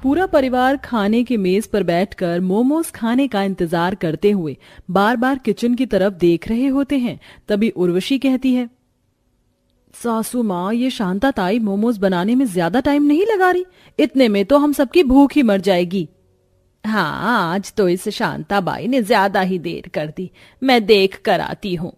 पूरा परिवार खाने की मेज पर बैठकर मोमोज खाने का इंतजार करते हुए बार बार किचन की तरफ देख रहे होते हैं। तभी उर्वशी कहती है, सासू माँ, ये शांता ताई मोमोज बनाने में ज्यादा टाइम नहीं लगा रही, इतने में तो हम सबकी भूख ही मर जाएगी। हाँ, आज तो इस शांता बाई ने ज्यादा ही देर कर दी, मैं देख कर आती हूँ।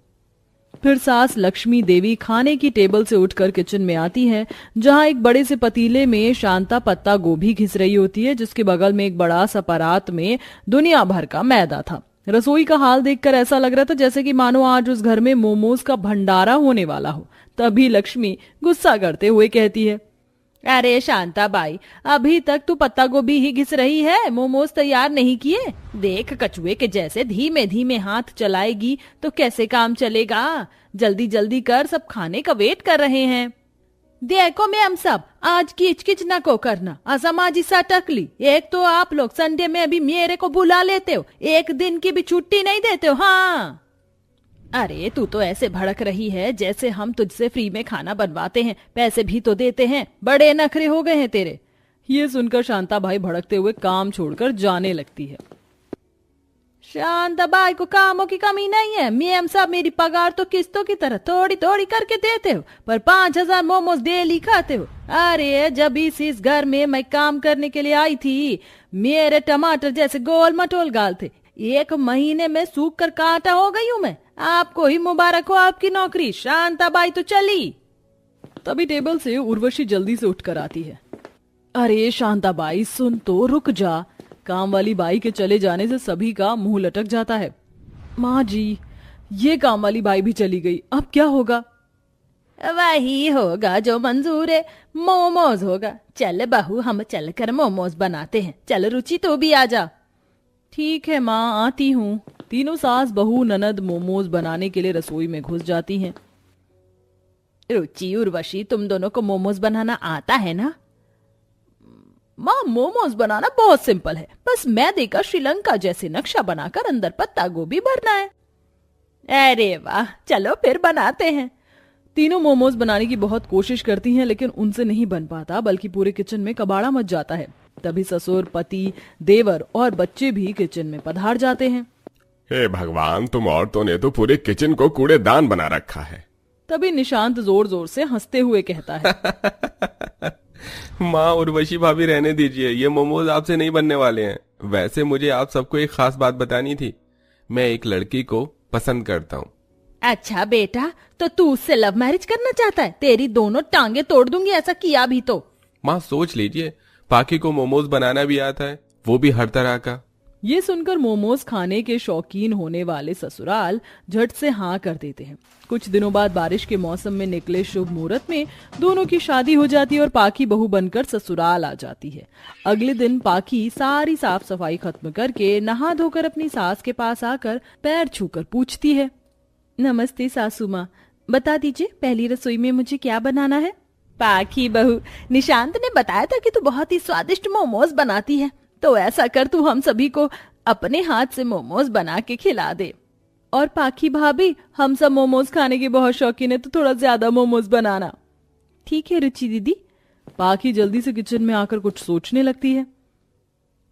फिर सास लक्ष्मी देवी खाने की टेबल से उठकर किचन में आती है, जहाँ एक बड़े से पतीले में शांता पत्ता गोभी घिस रही होती है, जिसके बगल में एक बड़ा सा परात में दुनिया भर का मैदा था। रसोई का हाल देखकर ऐसा लग रहा था जैसे कि मानो आज उस घर में मोमोज का भंडारा होने वाला हो। तभी लक्ष्मी गुस्सा करते हुए कहती है, अरे शांता बाई, अभी तक तू पत्ता गोभी ही घिस रही है, मोमोज तैयार नहीं किए। देख, कछुए के जैसे धीमे धीमे हाथ चलाएगी तो कैसे काम चलेगा। जल्दी जल्दी कर, सब खाने का वेट कर रहे हैं। देखो मैं हम सब आज किचकिच न को करना, असामाजी सा टकली। एक तो आप लोग संडे में अभी मेरे को बुला लेते हो, एक दिन की भी छुट्टी नहीं देते हो। हाँ, अरे तू तो ऐसे भड़क रही है जैसे हम तुझसे फ्री में खाना बनवाते हैं, पैसे भी तो देते हैं, बड़े नखरे हो गए हैं तेरे। ये सुनकर शांता भाई भड़कते हुए काम छोड़कर जाने लगती है। शांता बाई को कामों की कमी नहीं है, मैम साहब मेरी पगार तो किस्तों की तरह थोड़ी थोड़ी करके देते हो, पर 5,000 मोमोज डेली खाते हो। अरे जब इस घर में मैं काम करने के लिए आई थी, मेरे टमाटर जैसे गोल मटोल गाल थे, 1 महीने में सूख कर कांटा हो गई हूँ मैं। आपको ही मुबारक हो आपकी नौकरी, शांता बाई तो चली। तभी टेबल से उर्वशी जल्दी से उठकर आती है। अरे शांता बाई सुन तो, रुक जा। काम वाली बाई के चले जाने से सभी का मुंह लटक जाता है। माँ जी, ये काम वाली बाई भी चली गई, अब क्या होगा? वही होगा जो मंजूर है, मोमोज होगा। चल बहू, हम चलकर मोमोज बनाते हैं। चल रुचि, तो भी आ जा। ठीक है माँ, आती हूँ। तीनों सास बहू ननद मोमोज बनाने के लिए रसोई में घुस जाती हैं। रुचि, उर्वशी, तुम दोनों को मोमोज बनाना आता है ना? माँ, मोमोज बनाना बहुत सिंपल है, बस मैदे का श्रीलंका जैसे नक्शा बनाकर अंदर पत्ता गोभी भरना है। अरे वाह, चलो फिर बनाते हैं। तीनों मोमोज बनाने की बहुत कोशिश करती हैं, लेकिन उनसे नहीं बन पाता, बल्कि पूरे किचन में कबाड़ा मच जाता है। तभी ससुर, पति, देवर और बच्चे भी किचन में पधार जाते हैं। हे भगवान, तुम औरतों ने तो पूरे किचन को कूड़ेदान बना रखा है। तभी निशांत जोर जोर से हंसते हुए कहता है, माँ, उर्वशी भाभी रहने दीजिए, ये मोमोज आपसे नहीं बनने वाले हैं। वैसे मुझे आप सबको एक खास बात बतानी थी, मैं एक लड़की को पसंद करता हूँ। अच्छा बेटा, तो तू उससे लव मैरिज करना चाहता है? तेरी दोनों टांगे तोड़ दूंगी ऐसा किया भी तो। माँ सोच लीजिए, पाकी को मोमोज बनाना भी आता है, वो भी हर तरह का। ये सुनकर मोमोज खाने के शौकीन होने वाले ससुराल झट से हाँ कर देते हैं। कुछ दिनों बाद बारिश के मौसम में निकले शुभ मुहूर्त में दोनों की शादी हो जाती है और पाकी बहू बनकर ससुराल आ जाती है। अगले दिन पाकी सारी साफ सफाई खत्म करके नहा धोकर अपनी सास के पास आकर पैर छूकर पूछती है, नमस्ते सासू माँ, बता दीजिए पहली रसोई में मुझे क्या बनाना है? पाकी बहू, निशांत ने बताया था कि तू बहुत ही स्वादिष्ट मोमोज बनाती है, तो ऐसा कर तू हम सभी को अपने हाथ से मोमोज बना के खिला दे। और पाकी भाभी, हम सब मोमोज खाने के बहुत शौकीन है, तो थोड़ा ज्यादा मोमोज बनाना। ठीक है रुचि दीदी। पाकी जल्दी से किचन में आकर कुछ सोचने लगती है।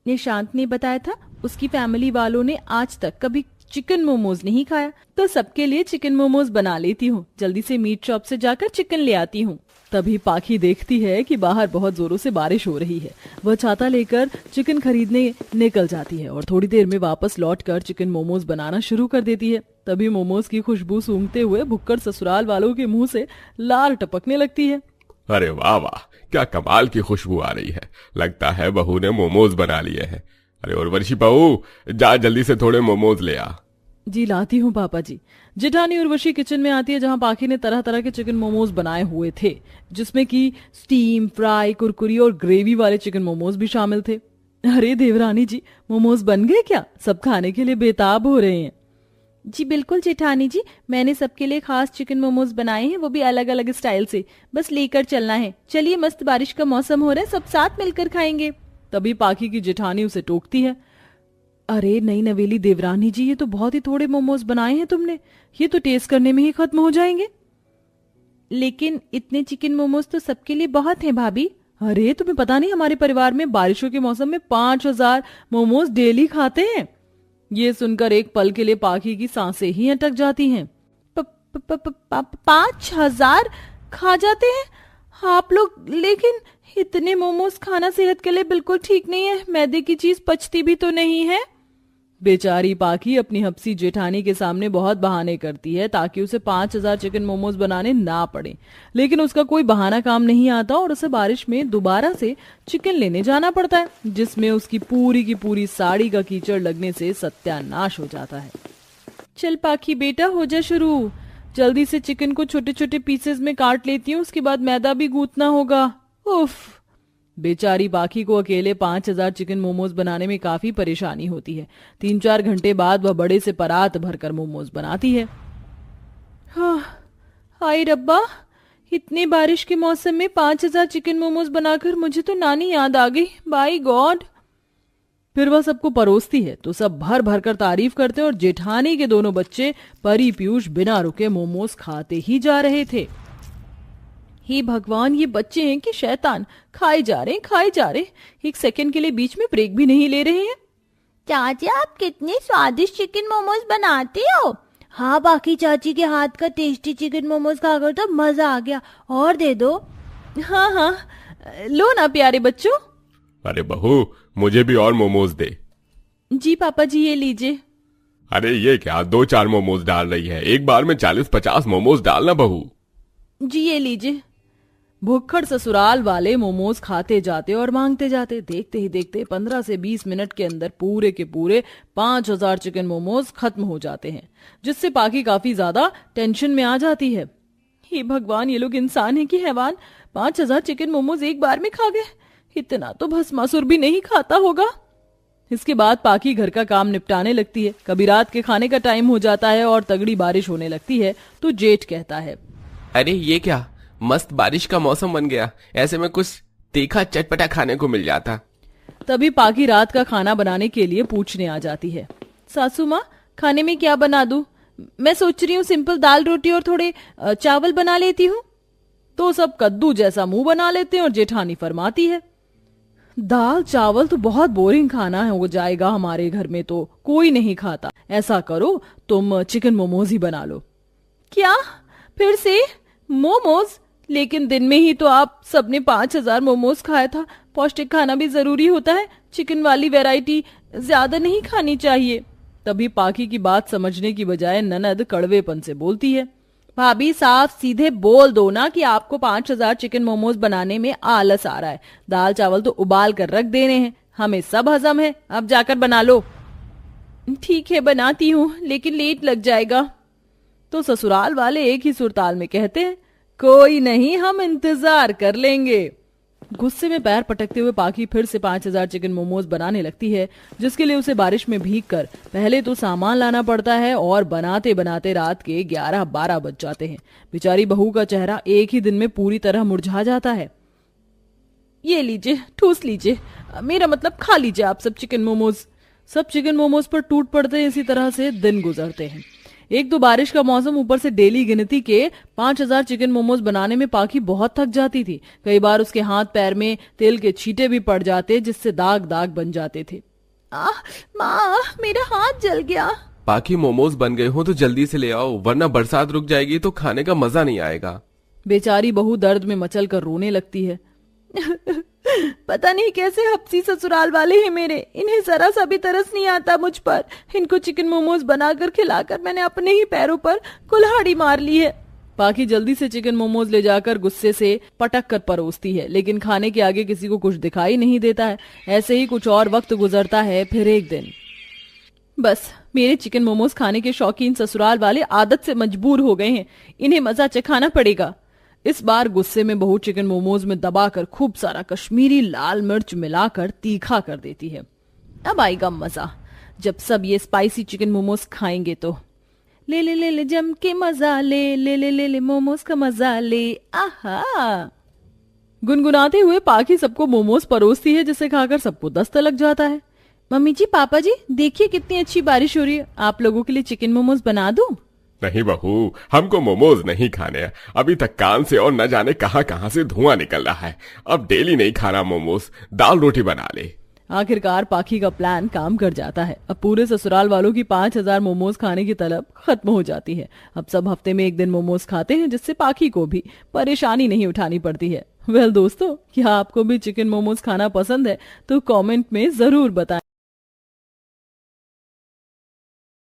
निशांत ने बताया था उसकी फैमिली वालों ने आज तक कभी चिकन मोमोज नहीं खाया, तो सबके लिए चिकन मोमोज बना लेती हूँ। जल्दी से मीट शॉप से जाकर चिकन ले आती हूँ। तभी पाखी देखती है कि बाहर बहुत जोरों से बारिश हो रही है। वह छाता लेकर चिकन खरीदने निकल जाती है और थोड़ी देर में वापस लौटकर चिकन मोमोज बनाना शुरू कर देती है। तभी मोमोज की खुशबू सूंघते हुए भुक्कड़ ससुराल वालों के मुंह से लार टपकने लगती है। अरे वाह वाह, क्या कमाल की खुशबू आ रही है, लगता है बहू ने मोमोज बना लिए हैं। अरे उर्वशी बहू, जा जल्दी से थोड़े मोमोज ले आ। जी लाती हूँ पापा जी। जेठानी उर्वशी किचन में आती है, जहाँ पाखी ने तरह तरह के चिकन मोमोज बनाए हुए थे, जिसमें कि स्टीम, फ्राई, कुरकुरी और ग्रेवी वाले चिकन मोमोज भी शामिल थे। अरे देवरानी जी, मोमोज बन गए क्या? सब खाने के लिए बेताब हो रहे हैं। जी बिल्कुल जेठानी जी, मैंने सबके लिए खास चिकन मोमोज बनाए हैं, वो भी अलग अलग स्टाइल से। बस लेकर चलना है। चलिए, मस्त बारिश का मौसम हो रहा है, सब साथ मिलकर खाएंगे। तभी पाखी की जेठानी उसे टोकती है। अरे नई नवेली देवरानी जी, ये तो बहुत ही थोड़े मोमोज बनाए हैं तुमने, ये तो टेस्ट करने में ही खत्म हो जाएंगे। लेकिन इतने चिकन मोमोज तो सबके लिए बहुत हैं भाभी, अरे तुम्हें पता नहीं, हमारे परिवार में बारिशों के मौसम में 5,000 मोमोज डेली खाते हैं। ये सुनकर एक पल के लिए पाखी की सांसें ही अटक जाती हैं। 5,000 खा जाते हैं आप लोग? लेकिन इतने मोमोज खाना सेहत के लिए बिल्कुल ठीक नहीं है, मैदे की चीज पचती भी तो नहीं है। बेचारी पाखी अपनी हपसी जेठानी के सामने बहुत बहाने करती है ताकि उसे 5,000 चिकन मोमोज बनाने ना पड़े, लेकिन उसका कोई बहाना काम नहीं आता और उसे बारिश में दोबारा से चिकन लेने जाना पड़ता है, जिसमें उसकी पूरी की पूरी साड़ी का कीचड़ लगने से सत्यानाश हो जाता है। चल पाखी बेटा, हो जा शुरू। जल्दी से चिकन को छोटे छोटे पीसेस में काट लेती हूँ, उसके बाद मैदा भी गूंथना होगा। उफ। बेचारी पाखी को अकेले 5,000 चिकन मोमोज बनाने में काफी परेशानी होती है। 3-4 घंटे बाद वह बड़े से परात भरकर मोमोज बनाती है। हाय रब्बा, इतनी बारिश के मौसम में 5,000 चिकन मोमोज बनाकर मुझे तो नानी याद आ गई। By God. फिर वह सबको परोसती है तो सब भर भर कर तारीफ करते और जेठानी के दोनों बच्चे परी पीयूष बिना रुके मोमोज खाते ही जा रहे थे। हे भगवान, ये बच्चे हैं कि शैतान, खाए जा रहे, एक सेकंड के लिए बीच में ब्रेक भी नहीं ले रहे हैं। चाची, आप कितने स्वादिष्ट चिकन मोमोज बनाते हो। हाँ, बाकी चाची के हाथ का टेस्टी चिकन मोमोज खाकर तो मजा आ गया, और दे दो। हाँ, लो ना प्यारे बच्चों। अरे बहू, मुझे भी और मोमोज दे। जी पापा जी, ये लीजिए। अरे ये क्या, 2-4 मोमोज डाल रही है, एक बार में 40-50 मोमोज डालना बहू। जी ये लीजिए। भुक्खड़ ससुराल वाले मोमोज खाते जाते और मांगते जाते। देखते ही देखते 15 से 20 मिनट के अंदर पूरे के पूरे 5,000 चिकन मोमोज खत्म हो जाते हैं, जिससे पाखी काफी ज्यादा टेंशन में आ जाती है। हे भगवान, ये लोग इंसान है कि हैवान? 5,000 चिकन मोमोज एक बार में खा गए। इतना तो भस्मासुर भी नहीं खाता होगा। इसके बाद पाखी घर का काम निपटाने लगती है। कभी रात के खाने का टाइम हो जाता है और तगड़ी बारिश होने लगती है तो जेठ कहता है, अरे ये क्या, मस्त बारिश का मौसम बन गया, ऐसे में कुछ तीखा चटपटा खाने को मिल जाता। तभी पाखी रात का खाना बनाने के लिए पूछने आ जाती है। सासू माँ, खाने में क्या बना दूं? मैं सोच रही हूँ सिंपल दाल रोटी और थोड़े चावल बना लेती हूँ। तो सब कद्दू जैसा मुंह बना लेते हैं और जेठानी फरमाती है, दाल चावल तो बहुत बोरिंग खाना हो जाएगा, हमारे घर में तो कोई नहीं खाता। ऐसा करो, तुम चिकन मोमोज ही बना लो। क्या? फिर से मोमोज? लेकिन दिन में ही तो आप सबने 5,000 मोमोज खाया था। पौष्टिक खाना भी जरूरी होता है, चिकन वाली वैरायटी ज्यादा नहीं खानी चाहिए। तभी पाखी की बात समझने की बजाय ननद कड़वेपन से बोलती है, भाभी साफ सीधे बोल दो ना कि आपको 5,000 चिकन मोमोज बनाने में आलस आ रहा है। दाल चावल तो उबाल कर रख देने हैं, हमें सब हजम है, अब जाकर बना लो। ठीक है, बनाती हूँ, लेकिन लेट लग जाएगा। तो ससुराल वाले एक ही सुरताल में कहते हैं, कोई नहीं, हम इंतजार कर लेंगे। गुस्से में पैर पटकते हुए पाखी फिर से 5,000 चिकन मोमोज बनाने लगती है, जिसके लिए उसे बारिश में भीगकर पहले तो सामान लाना पड़ता है और बनाते बनाते रात के 11-12 बज जाते हैं। बेचारी बहू का चेहरा एक ही दिन में पूरी तरह मुरझा जाता है। ये लीजिए, ठूस लीजिए, मेरा मतलब खा लीजिए आप सब चिकन मोमोज। सब चिकन मोमोज पर टूट पड़ते हैं। इसी तरह से दिन गुजरते हैं। एक तो बारिश का मौसम, ऊपर से डेली गिनती के 5,000 चिकन मोमोज बनाने में पाखी बहुत थक जाती थी। कई बार उसके हाथ पैर में तेल के छींटे भी पड़ जाते, जिससे दाग दाग बन जाते थे। माँ, मेरा हाथ जल गया। पाखी, मोमोज बन गए हो तो जल्दी से ले आओ, वरना बरसात रुक जाएगी तो खाने का मजा नहीं आएगा। बेचारी बहू दर्द में मचल कर रोने लगती है। पता नहीं कैसे हपसी ससुराल वाले हैं मेरे, इन्हें जरा सा भी तरस नहीं आता मुझ पर। इनको चिकन मोमोज बनाकर खिलाकर मैंने अपने ही पैरों पर कुल्हाड़ी मार ली है। पाखी जल्दी से चिकन मोमोज ले जाकर गुस्से से पटक कर परोसती है, लेकिन खाने के आगे किसी को कुछ दिखाई नहीं देता है। ऐसे ही कुछ और वक्त गुजरता है। फिर एक दिन, बस मेरे चिकन मोमोज खाने के शौकीन ससुराल वाले आदत से मजबूर हो गए हैं, इन्हें मजा चखाना पड़ेगा। इस बार गुस्से में बहू चिकन मोमोज में दबाकर खूब सारा कश्मीरी लाल मिर्च मिलाकर तीखा कर देती है। अब आएगा मजा, जब सब ये स्पाइसी चिकन मोमोज खाएंगे तो। ले ले ले ले जम के मजा ले, ले ले ले ले मोमोज का मजा ले, आहा। गुनगुनाते हुए पाखी सबको मोमोज परोसती है, जिसे खाकर सबको दस्त लग जाता है। मम्मी जी, पापा जी, देखिए कितनी अच्छी बारिश हो रही है, आप लोगों के लिए चिकन मोमोज बना दूं? नहीं बहू, हमको मोमोज नहीं खाने हैं। अभी तक कान से और न जाने कहां कहां से धुआं निकल रहा है। अब डेली नहीं खाना मोमोज, दाल रोटी बना ले। आखिरकार पाखी का प्लान काम कर जाता है। अब पूरे ससुराल वालों की 5000 मोमोज खाने की तलब खत्म हो जाती है। अब सब हफ्ते में एक दिन मोमोज खाते हैं, जिससे पाखी को भी परेशानी नहीं उठानी पड़ती है। वेल दोस्तों, क्या आपको भी चिकन मोमोज खाना पसंद है? तो कमेंट में जरूर बताएं।